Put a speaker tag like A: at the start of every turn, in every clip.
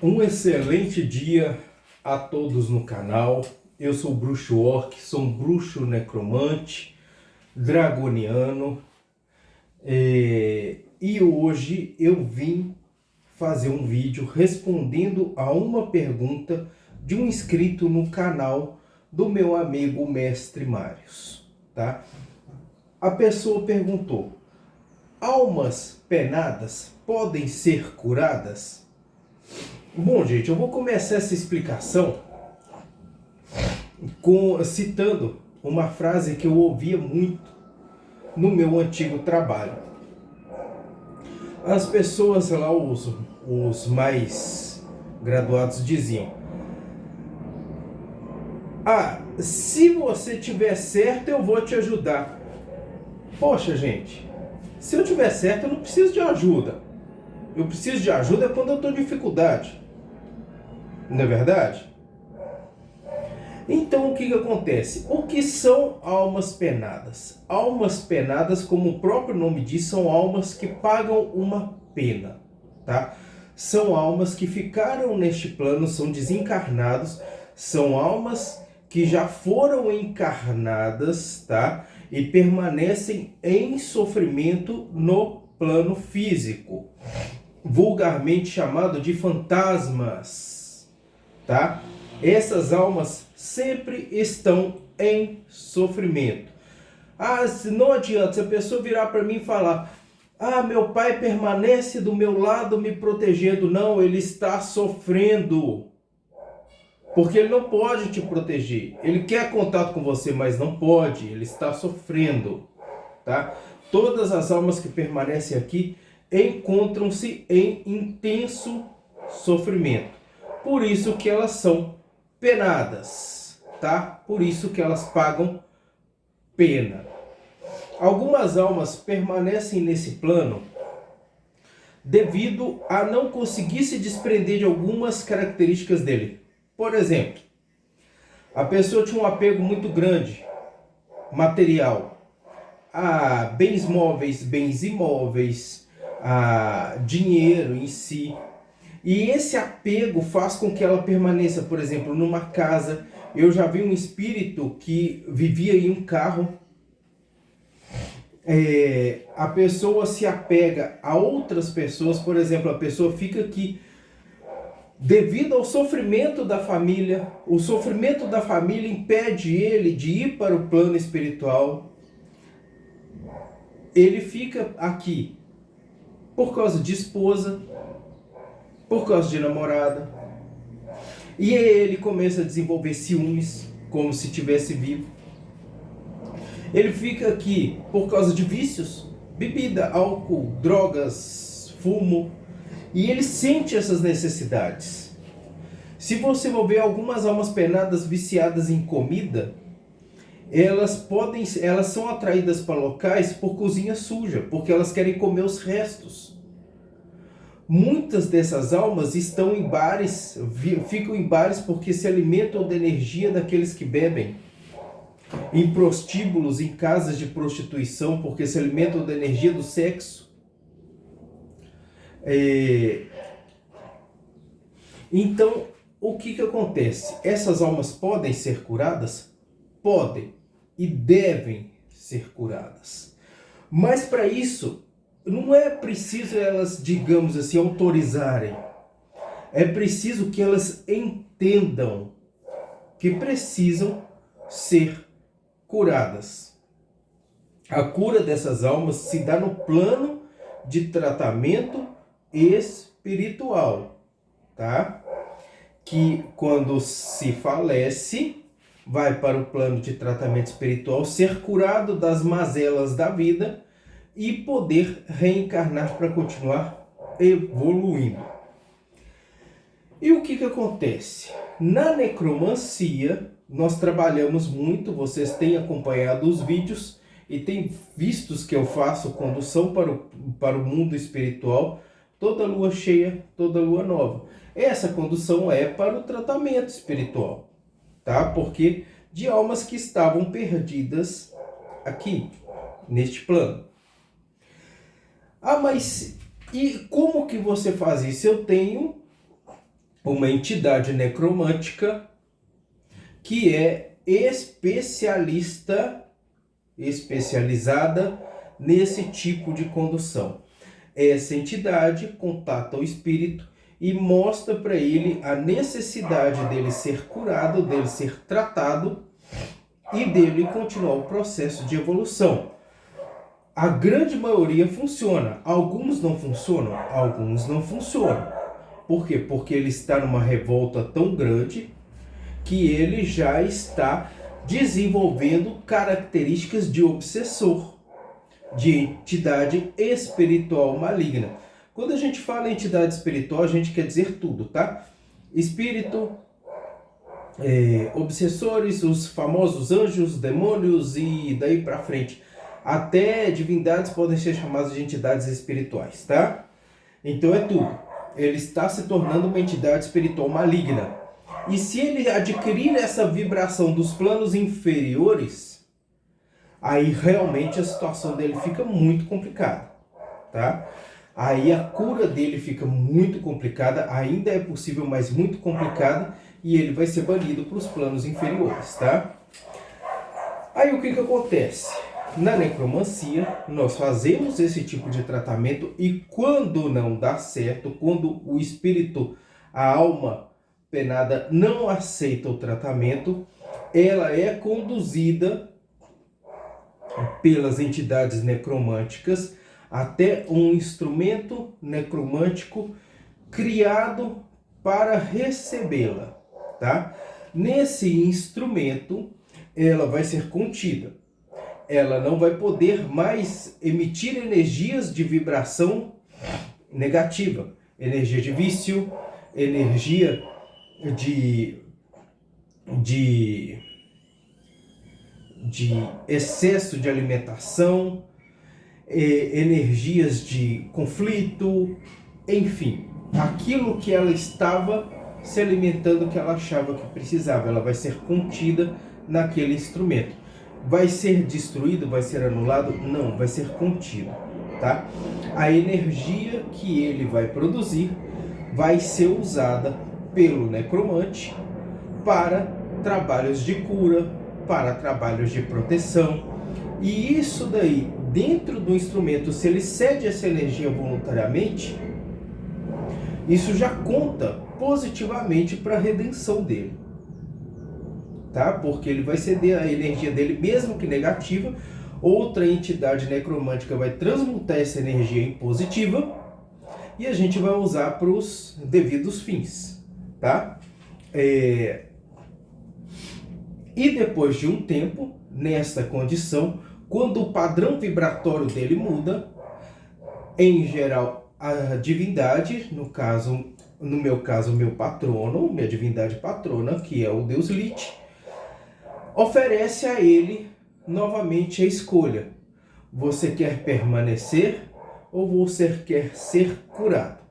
A: Um excelente dia a todos no canal. Eu sou o Bruxo Orc, sou um bruxo necromante, dragoniano. E hoje eu vim fazer um vídeo respondendo a uma pergunta de um inscrito no canal do meu amigo Mestre Marius, tá? A pessoa perguntou: almas penadas podem ser curadas? Bom, gente, eu vou começar essa explicação citando uma frase que eu ouvia muito no meu antigo trabalho. As pessoas lá, os mais graduados, diziam: se você tiver certo, eu vou te ajudar. Poxa, gente, se eu tiver certo, eu não preciso de ajuda. Eu preciso de ajuda quando eu estou em dificuldade. Não é verdade? Então, o que acontece? O que são almas penadas? Almas penadas, como o próprio nome diz, são almas que pagam uma pena, tá? São almas que ficaram neste plano, são desencarnados, são almas que já foram encarnadas, tá? E permanecem em sofrimento no plano físico, vulgarmente chamado de fantasmas, tá? Essas almas sempre estão em sofrimento. Não adianta se a pessoa virar para mim e falar: meu pai permanece do meu lado me protegendo. Não, ele está sofrendo. Porque ele não pode te proteger. Ele quer contato com você, mas não pode. Ele está sofrendo, tá? Todas as almas que permanecem aqui encontram-se em intenso sofrimento. Por isso que elas são penadas, tá? Por isso que elas pagam pena. Algumas almas permanecem nesse plano devido a não conseguir se desprender de algumas características dele. Por exemplo, a pessoa tinha um apego muito grande, material, a bens móveis, bens imóveis, a dinheiro em si. E esse apego faz com que ela permaneça, por exemplo, numa casa. Eu já vi um espírito que vivia em um carro. A pessoa se apega a outras pessoas, por exemplo, a pessoa fica aqui devido ao sofrimento da família. O sofrimento da família impede ele de ir para o plano espiritual. Ele fica aqui por causa de esposa, por causa de namorada. E ele começa a desenvolver ciúmes, como se estivesse vivo. Ele fica aqui por causa de vícios, bebida, álcool, drogas, fumo. E ele sente essas necessidades. Se você for ver algumas almas penadas viciadas em comida, elas são atraídas para locais por cozinha suja, porque elas querem comer os restos. Muitas dessas almas estão em bares, ficam em bares porque se alimentam da energia daqueles que bebem. Em prostíbulos, em casas de prostituição, porque se alimentam da energia do sexo. Então, o que acontece? Essas almas podem ser curadas? Podem e devem ser curadas. Mas para isso, não é preciso elas, digamos assim, autorizarem. É preciso que elas entendam que precisam ser curadas. A cura dessas almas se dá no plano de tratamento espiritual, tá? Que quando se falece, vai para o plano de tratamento espiritual, ser curado das mazelas da vida e poder reencarnar para continuar evoluindo. E o que acontece? Na necromancia, nós trabalhamos muito, vocês têm acompanhado os vídeos e têm visto que eu faço condução para o mundo espiritual, toda lua cheia, toda lua nova. Essa condução é para o tratamento espiritual, tá? Porque de almas que estavam perdidas aqui, neste plano. Mas e como que você faz isso? Eu tenho uma entidade necromântica que é especializada nesse tipo de condução. Essa entidade contata o espírito e mostra para ele a necessidade dele ser curado, dele ser tratado e dele continuar o processo de evolução. A grande maioria funciona, alguns não funcionam, alguns não funcionam. Por quê? Porque ele está numa revolta tão grande que ele já está desenvolvendo características de obsessor, de entidade espiritual maligna. Quando a gente fala em entidade espiritual, a gente quer dizer tudo, tá? Espírito, obsessores, os famosos anjos, demônios e daí para frente. Até divindades podem ser chamadas de entidades espirituais, tá? Então é tudo. Ele está se tornando uma entidade espiritual maligna. E se ele adquirir essa vibração dos planos inferiores, aí realmente a situação dele fica muito complicada, tá? Aí a cura dele fica muito complicada, ainda é possível, mas muito complicada, e ele vai ser banido para os planos inferiores, tá? Aí o que acontece? Na necromancia, nós fazemos esse tipo de tratamento e quando não dá certo, quando o espírito, a alma penada não aceita o tratamento, ela é conduzida pelas entidades necromânticas até um instrumento necromântico criado para recebê-la, tá? Nesse instrumento, ela vai ser contida. Ela não vai poder mais emitir energias de vibração negativa, energia de vício, energia de excesso de alimentação, energias de conflito, enfim, aquilo que ela estava se alimentando que ela achava que precisava, ela vai ser contida naquele instrumento. Vai ser destruído, vai ser anulado? Não, vai ser contido, tá? A energia que ele vai produzir vai ser usada pelo necromante para trabalhos de cura, para trabalhos de proteção. E isso daí, dentro do instrumento, se ele cede essa energia voluntariamente, isso já conta positivamente para a redenção dele, tá? Porque ele vai ceder a energia dele, mesmo que negativa, outra entidade necromântica vai transmutar essa energia em positiva e a gente vai usar para os devidos fins, tá? E depois de um tempo, nesta condição, quando o padrão vibratório dele muda, em geral a divindade, no meu caso, meu patrono, minha divindade patrona, que é o deus Lilith, oferece a ele novamente a escolha. Você quer permanecer ou você quer ser curado?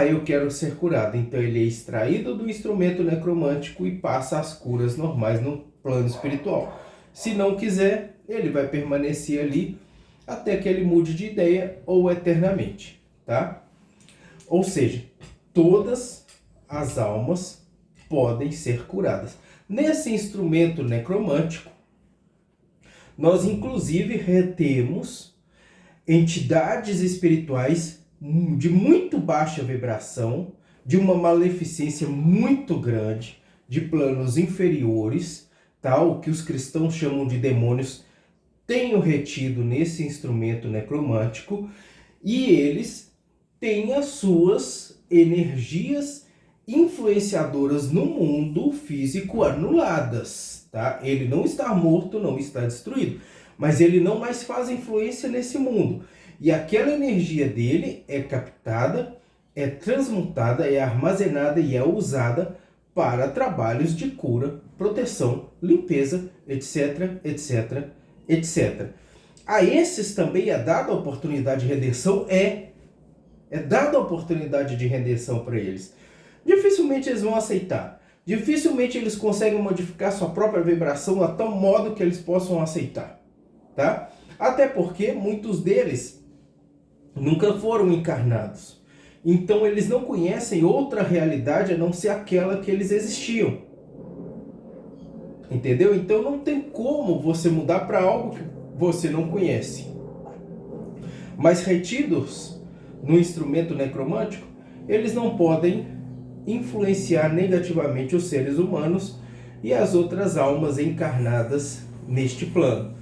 A: Eu quero ser curado. Então ele é extraído do instrumento necromântico e passa as curas normais no plano espiritual. Se não quiser, ele vai permanecer ali até que ele mude de ideia ou eternamente, tá? Ou seja, todas as almas podem ser curadas. Nesse instrumento necromântico, nós inclusive retemos entidades espirituais de muito baixa vibração, de uma maleficência muito grande, de planos inferiores, tá? O que os cristãos chamam de demônios, tenho retido nesse instrumento necromântico, e eles têm as suas energias influenciadoras no mundo físico anuladas, tá? Ele não está morto, não está destruído, mas ele não mais faz influência nesse mundo. E aquela energia dele é captada, é transmutada, é armazenada e é usada para trabalhos de cura, proteção, limpeza, etc, etc, etc. A esses também é dada a oportunidade de redenção, é dada a oportunidade de redenção para eles. Dificilmente eles vão aceitar. Dificilmente eles conseguem modificar sua própria vibração a tal modo que eles possam aceitar, tá? Até porque muitos deles nunca foram encarnados. Então eles não conhecem outra realidade a não ser aquela que eles existiam. Entendeu? Então não tem como você mudar para algo que você não conhece. Mas retidos no instrumento necromântico, eles não podem influenciar negativamente os seres humanos e as outras almas encarnadas neste plano.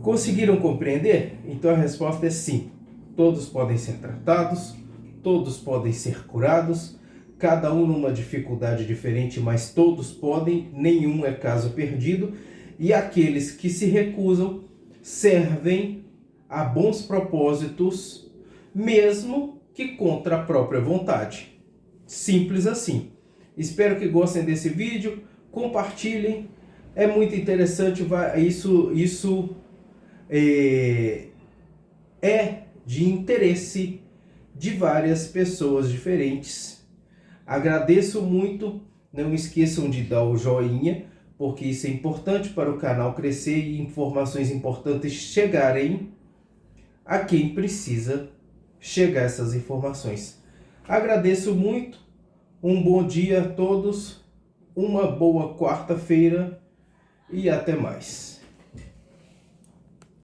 A: Conseguiram compreender? Então a resposta é sim. Todos podem ser tratados, todos podem ser curados, cada um numa dificuldade diferente, mas todos podem, nenhum é caso perdido, e aqueles que se recusam servem a bons propósitos, mesmo que contra a própria vontade. Simples assim. Espero que gostem desse vídeo, compartilhem, é muito interessante, isso é de interesse de várias pessoas diferentes. Agradeço muito, não esqueçam de dar o joinha, porque isso é importante para o canal crescer e informações importantes chegarem a quem precisa chegar essas informações. Agradeço muito, um bom dia a todos, uma boa quarta-feira e até mais.